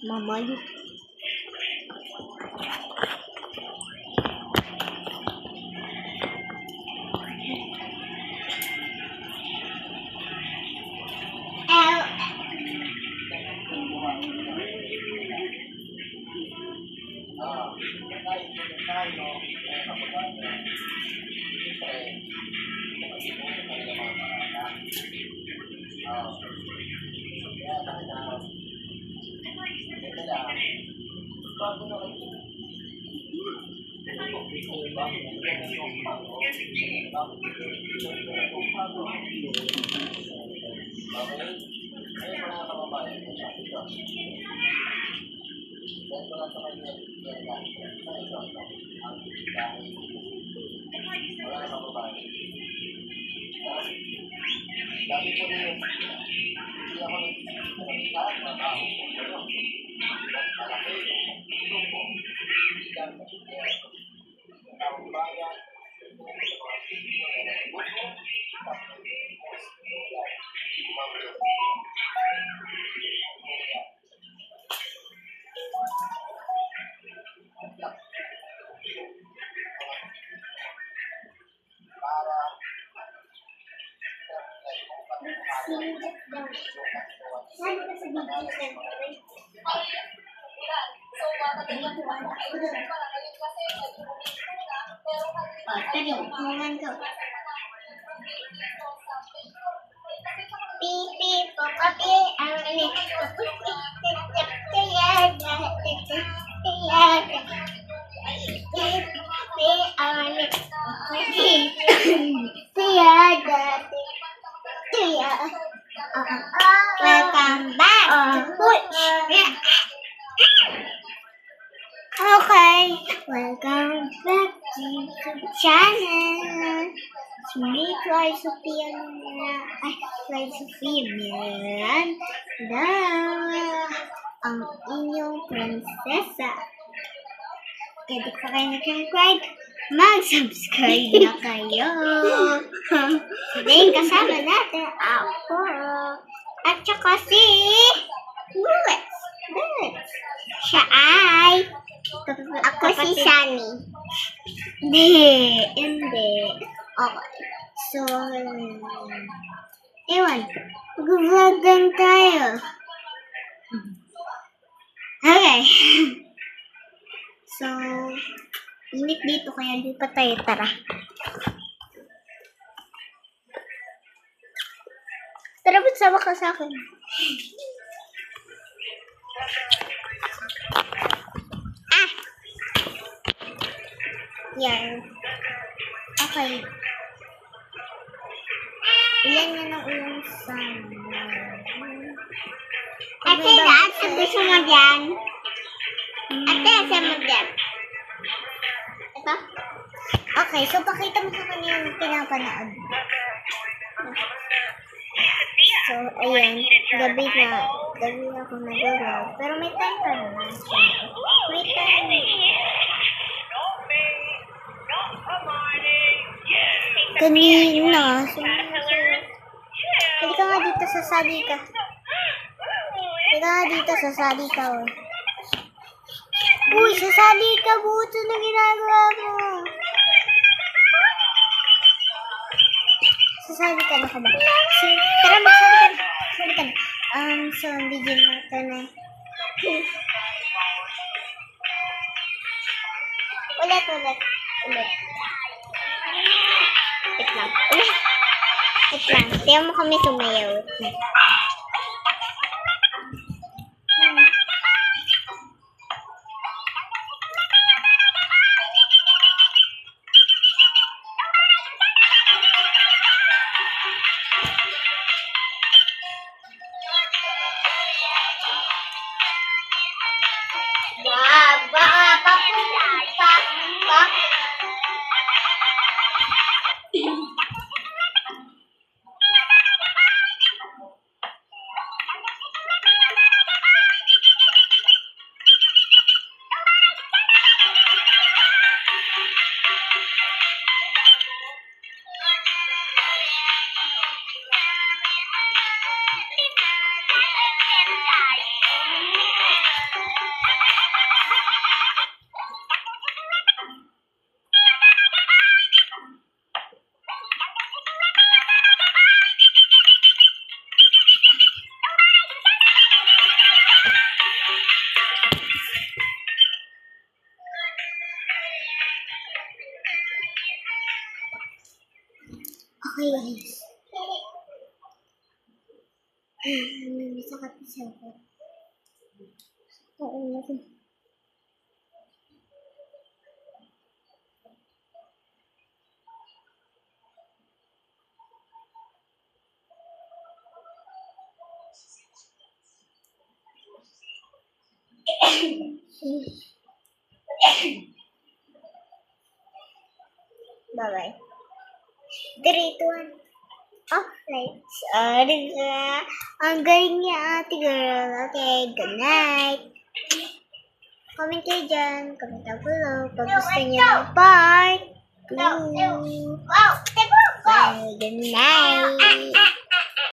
Mamayo. Welcome back to Push. Okay, welcome back to the channel. Sumi Fly Sophia ang inyong prinsesa. Kaya di pa kayo nag-subscribe, mag-subscribe na kayo. Today, kasama natin ako. At saka si Louis. Siya ay ako si Shani. Hindi. Okay. So, ewan. Mag-vlog tayo. Okay. So, init dito kaya lipat tayo. Tara. Tara, ba't sama ka sa akin? Yan. Okay. Ilan yan ang ulang sana? Ate, gusto mo dyan? Ate, asa mo dyan? Ito? Okay, so pakita mo sa kanya yung pinapanood. So, ayan. Gabi ako nag-vlog. Pero may time pa naman. May time. Kanina. Halika nga dito, sasali ka. Uy, sasali ka, buto na ginagawa mo. Sasali ka na ka ba? Tara, magsali ka na. So, bigyan natin na. Ulit. Wait lang. Tiyan mo kami sumayaw. Okay, guys. Masakit sa ako. Oo. Bye-bye. 3, 2, 1. Okay. Sorry na. Ang galing niya, ate girl. Okay, good night. Comment kayo dyan. Comment down below. Kung gusto niyo ng part 2. Bye, good night.